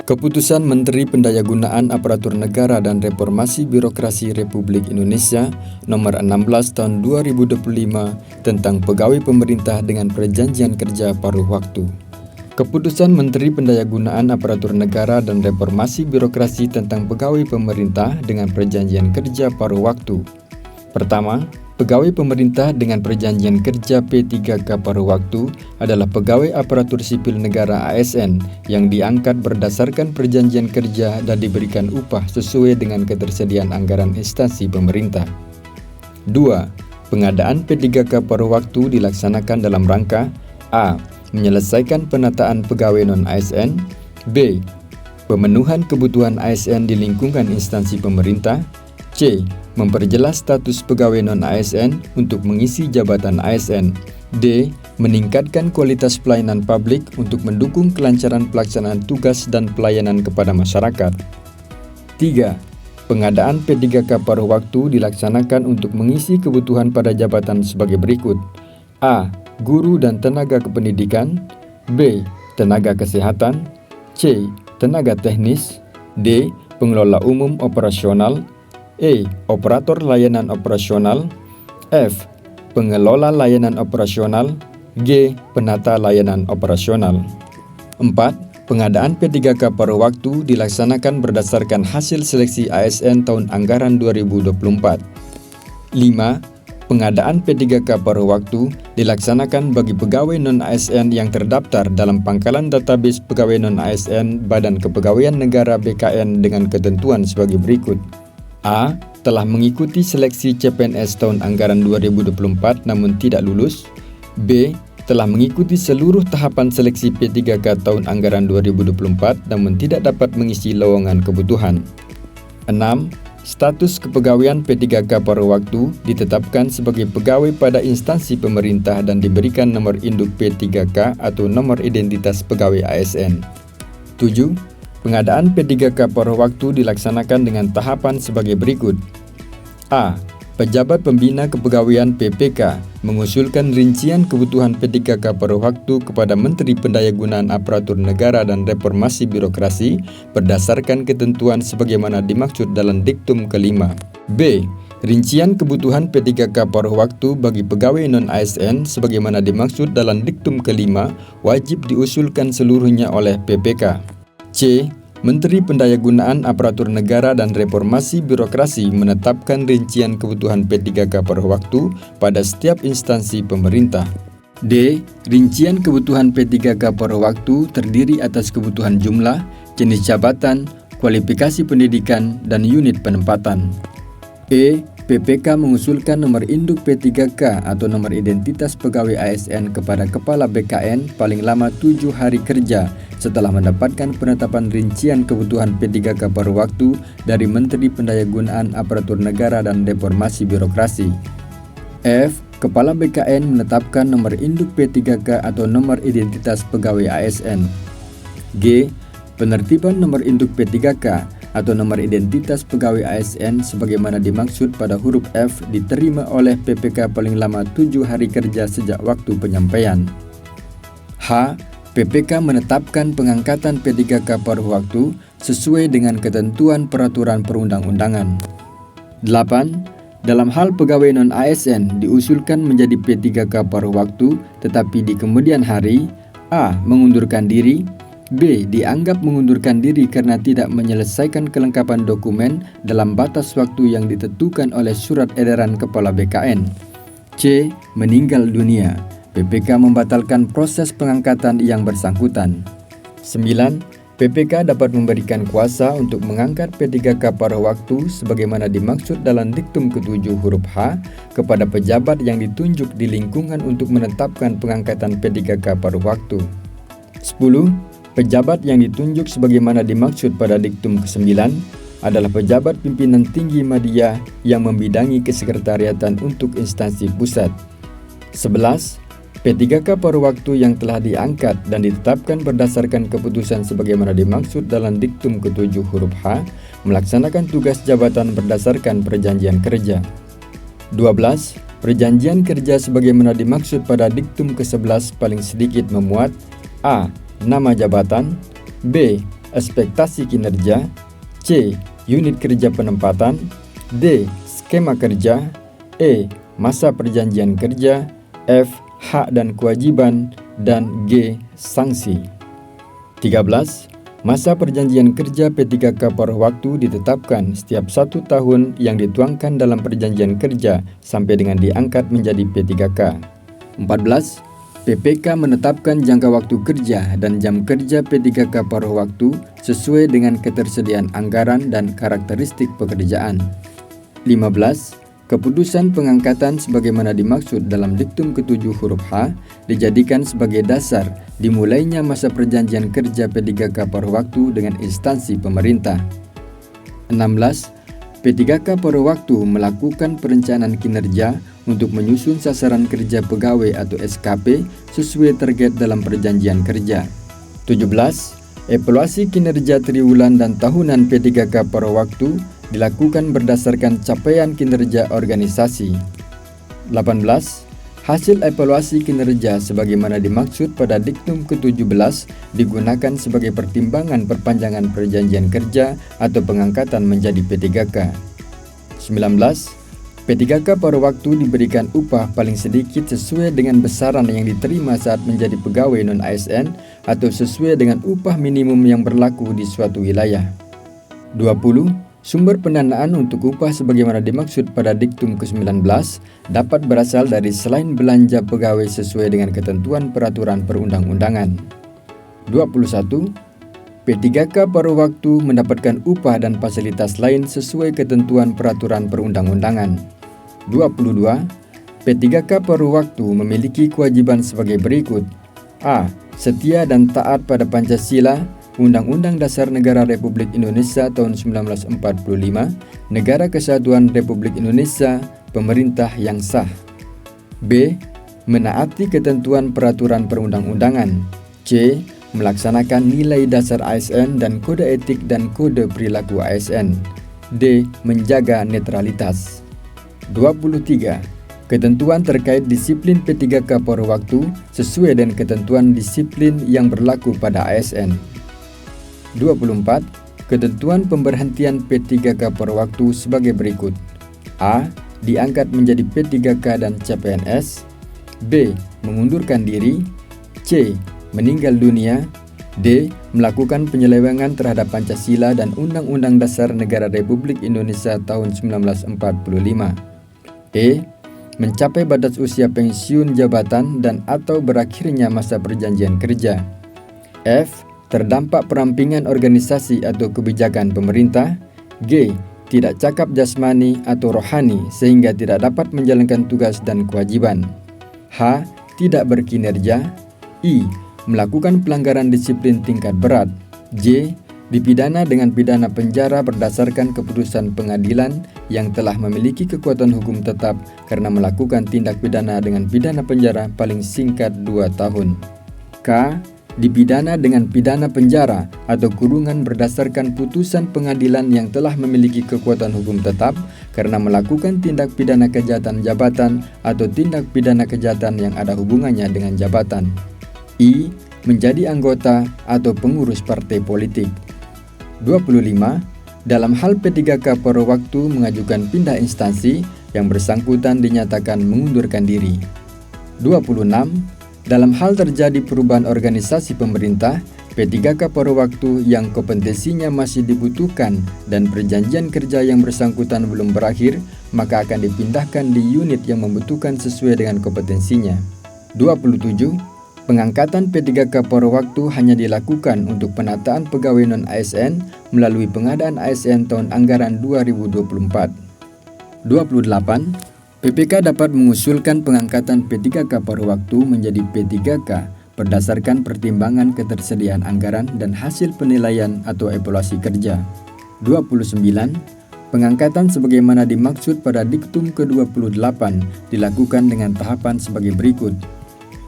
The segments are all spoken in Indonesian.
Keputusan Menteri Pendayagunaan Aparatur Negara dan Reformasi Birokrasi Republik Indonesia Nomor 16 Tahun 2025 tentang Pegawai Pemerintah dengan Perjanjian Kerja Paruh Waktu. Keputusan Menteri Pendayagunaan Aparatur Negara dan Reformasi Birokrasi tentang Pegawai Pemerintah dengan Perjanjian Kerja Paruh Waktu. Pertama, pegawai pemerintah dengan perjanjian kerja P3K paruh waktu adalah pegawai aparatur sipil negara ASN yang diangkat berdasarkan perjanjian kerja dan diberikan upah sesuai dengan ketersediaan anggaran instansi pemerintah. 2. Pengadaan P3K paruh waktu dilaksanakan dalam rangka A. Menyelesaikan penataan pegawai non-ASN. B. Pemenuhan kebutuhan ASN di lingkungan instansi pemerintah. C. Memperjelas status pegawai non-ASN untuk mengisi jabatan ASN. D. Meningkatkan kualitas pelayanan publik untuk mendukung kelancaran pelaksanaan tugas dan pelayanan kepada masyarakat. 3. Pengadaan P3K paruh waktu dilaksanakan untuk mengisi kebutuhan pada jabatan sebagai berikut. A. Guru dan tenaga kependidikan. B. Tenaga kesehatan. C. Tenaga teknis. D. Pengelola umum operasional. E. Operator layanan operasional. F. Pengelola layanan operasional. G. Penata layanan operasional. 4. Pengadaan P3K paruh waktu dilaksanakan berdasarkan hasil seleksi ASN tahun anggaran 2024. 5. Pengadaan P3K paruh waktu dilaksanakan bagi pegawai non-ASN yang terdaftar dalam pangkalan database pegawai non-ASN Badan Kepegawaian Negara BKN dengan ketentuan sebagai berikut. A. Telah mengikuti seleksi CPNS tahun anggaran 2024 namun tidak lulus. B. Telah mengikuti seluruh tahapan seleksi P3K tahun anggaran 2024 namun tidak dapat mengisi lowongan kebutuhan. 6. Status kepegawaian P3K paruh waktu ditetapkan sebagai pegawai pada instansi pemerintah dan diberikan nomor induk P3K atau nomor identitas pegawai ASN. 7. Pengadaan P3K paruh waktu dilaksanakan dengan tahapan sebagai berikut. A. Pejabat Pembina Kepegawaian PPK mengusulkan rincian kebutuhan P3K paruh waktu kepada Menteri Pendayagunaan Aparatur Negara dan Reformasi Birokrasi berdasarkan ketentuan sebagaimana dimaksud dalam diktum kelima. B. Rincian kebutuhan P3K paruh waktu bagi pegawai non-ASN sebagaimana dimaksud dalam diktum kelima wajib diusulkan seluruhnya oleh PPK. C. Menteri Pendayagunaan Aparatur Negara dan Reformasi Birokrasi menetapkan rincian kebutuhan P3K paruh waktu pada setiap instansi pemerintah. D. Rincian kebutuhan P3K paruh waktu terdiri atas kebutuhan jumlah, jenis jabatan, kualifikasi pendidikan, dan unit penempatan. E. PPK mengusulkan nomor induk P3K atau nomor identitas pegawai ASN kepada Kepala BKN paling lama 7 hari kerja setelah mendapatkan penetapan rincian kebutuhan P3K paruh waktu dari Menteri Pendayagunaan Aparatur Negara dan Reformasi Birokrasi. F. Kepala BKN menetapkan nomor induk P3K atau nomor identitas pegawai ASN. G. Penertiban nomor induk P3K atau nomor identitas pegawai ASN sebagaimana dimaksud pada huruf F diterima oleh PPK paling lama 7 hari kerja sejak waktu penyampaian. H. PPK menetapkan pengangkatan P3K paruh waktu sesuai dengan ketentuan peraturan perundang-undangan. 8. Dalam hal pegawai non-ASN diusulkan menjadi P3K paruh waktu tetapi di kemudian hari A. Mengundurkan diri. B. Dianggap mengundurkan diri karena tidak menyelesaikan kelengkapan dokumen dalam batas waktu yang ditentukan oleh surat edaran Kepala BKN. C. Meninggal dunia. PPK membatalkan proses pengangkatan yang bersangkutan. 9. PPK dapat memberikan kuasa untuk mengangkat P3K paruh waktu sebagaimana dimaksud dalam diktum ke-7 huruf H kepada pejabat yang ditunjuk di lingkungan untuk menetapkan pengangkatan P3K paruh waktu. 10. Pejabat yang ditunjuk sebagaimana dimaksud pada diktum ke-9 adalah pejabat pimpinan tinggi media yang membidangi kesekretariatan untuk instansi pusat. 11. P3K paruh waktu yang telah diangkat dan ditetapkan berdasarkan keputusan sebagaimana dimaksud dalam diktum ke-7 huruf H melaksanakan tugas jabatan berdasarkan perjanjian kerja. 12. Perjanjian kerja sebagaimana dimaksud pada diktum ke-11 paling sedikit memuat A. Nama jabatan. B. ekspektasi kinerja, C. unit kerja penempatan, D. skema kerja, E. masa perjanjian kerja, F. hak dan kewajiban, dan G. sanksi. 13. Masa perjanjian kerja P3K paruh waktu ditetapkan setiap 1 tahun yang dituangkan dalam perjanjian kerja sampai dengan diangkat menjadi P3K. 14. PPK menetapkan jangka waktu kerja dan jam kerja P3K paruh waktu sesuai dengan ketersediaan anggaran dan karakteristik pekerjaan. 15. Keputusan pengangkatan sebagaimana dimaksud dalam diktum ke-7 huruf H dijadikan sebagai dasar dimulainya masa perjanjian kerja P3K paruh waktu dengan instansi pemerintah. 16. P3K paruh waktu melakukan perencanaan kinerja untuk menyusun sasaran kerja pegawai atau SKP sesuai target dalam perjanjian kerja. 17. Evaluasi kinerja triwulan dan tahunan P3K paruh waktu dilakukan berdasarkan capaian kinerja organisasi. 18. Hasil evaluasi kinerja sebagaimana dimaksud pada diktum ke-17 digunakan sebagai pertimbangan perpanjangan perjanjian kerja atau pengangkatan menjadi P3K. 19. P3K paruh waktu diberikan upah paling sedikit sesuai dengan besaran yang diterima saat menjadi pegawai non-ASN atau sesuai dengan upah minimum yang berlaku di suatu wilayah. 20. Sumber pendanaan untuk upah sebagaimana dimaksud pada diktum ke-19 dapat berasal dari selain belanja pegawai sesuai dengan ketentuan peraturan perundang-undangan. 21. P3K paruh waktu mendapatkan upah dan fasilitas lain sesuai ketentuan peraturan perundang-undangan. 22. P3K paruh waktu memiliki kewajiban sebagai berikut. A. Setia dan taat pada Pancasila, Undang-Undang Dasar Negara Republik Indonesia tahun 1945, Negara Kesatuan Republik Indonesia, pemerintah yang sah. B. Menaati ketentuan peraturan perundang-undangan. C. Melaksanakan nilai dasar ASN dan kode etik dan kode perilaku ASN. D. Menjaga netralitas. 23. Ketentuan terkait disiplin P3K paruh waktu sesuai dengan ketentuan disiplin yang berlaku pada ASN. 24. Ketentuan pemberhentian P3K paruh waktu sebagai berikut. A. Diangkat menjadi P3K dan CPNS. B. Mengundurkan diri. C. Meninggal dunia. D. Melakukan penyelewengan terhadap Pancasila dan Undang-Undang Dasar Negara Republik Indonesia tahun 1945. E. Mencapai batas usia pensiun jabatan dan atau berakhirnya masa perjanjian kerja. F. Terdampak perampingan organisasi atau kebijakan pemerintah. G. Tidak cakap jasmani atau rohani sehingga tidak dapat menjalankan tugas dan kewajiban. H. Tidak berkinerja. I. Melakukan pelanggaran disiplin tingkat berat. J. Dipidana dengan pidana penjara berdasarkan keputusan pengadilan yang telah memiliki kekuatan hukum tetap karena melakukan tindak pidana dengan pidana penjara paling singkat 2 tahun. K. Dipidana dengan pidana penjara atau kurungan berdasarkan putusan pengadilan yang telah memiliki kekuatan hukum tetap karena melakukan tindak pidana kejahatan jabatan atau tindak pidana kejahatan yang ada hubungannya dengan jabatan. I. Menjadi anggota atau pengurus partai politik. 25. Dalam hal P3K paruh waktu mengajukan pindah instansi, yang bersangkutan dinyatakan mengundurkan diri. 26. Dalam hal terjadi perubahan organisasi pemerintah, P3K paruh waktu yang kompetensinya masih dibutuhkan dan perjanjian kerja yang bersangkutan belum berakhir, maka akan dipindahkan di unit yang membutuhkan sesuai dengan kompetensinya. 27. Pengangkatan P3K paruh waktu hanya dilakukan untuk penataan pegawai non-ASN melalui pengadaan ASN tahun anggaran 2024. 28. PPK dapat mengusulkan pengangkatan P3K paruh waktu menjadi P3K berdasarkan pertimbangan ketersediaan anggaran dan hasil penilaian atau evaluasi kerja. 29. Pengangkatan sebagaimana dimaksud pada diktum ke-28 dilakukan dengan tahapan sebagai berikut.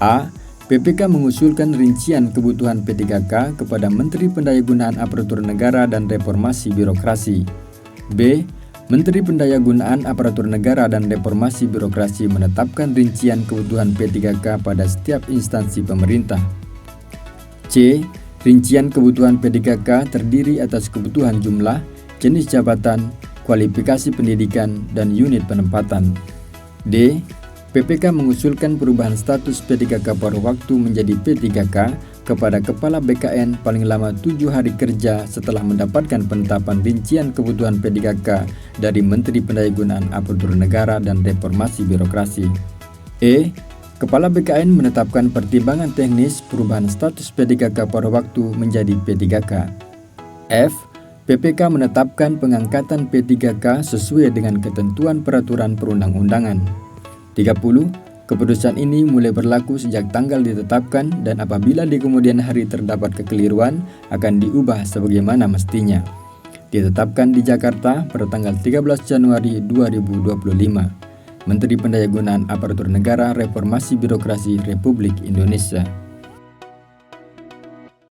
A. PPK mengusulkan rincian kebutuhan P3K kepada Menteri Pendayagunaan Aparatur Negara dan Reformasi Birokrasi. B. Menteri Pendayagunaan Aparatur Negara dan Reformasi Birokrasi menetapkan rincian kebutuhan P3K pada setiap instansi pemerintah. C. Rincian kebutuhan P3K terdiri atas kebutuhan jumlah, jenis jabatan, kualifikasi pendidikan, dan unit penempatan. D. PPK mengusulkan perubahan status P3K paruh waktu menjadi P3K kepada Kepala BKN paling lama 7 hari kerja setelah mendapatkan penetapan rincian kebutuhan P3K dari Menteri Pendayagunaan Aparatur Negara dan Reformasi Birokrasi. E. Kepala BKN menetapkan pertimbangan teknis perubahan status P3K paruh waktu menjadi P3K. F. PPK menetapkan pengangkatan P3K sesuai dengan ketentuan peraturan perundang-undangan. 30. Keputusan ini mulai berlaku sejak tanggal ditetapkan dan apabila di kemudian hari terdapat kekeliruan akan diubah sebagaimana mestinya. Ditetapkan di Jakarta pada tanggal 13 Januari 2025. Menteri Pendayagunaan Aparatur Negara Reformasi Birokrasi Republik Indonesia.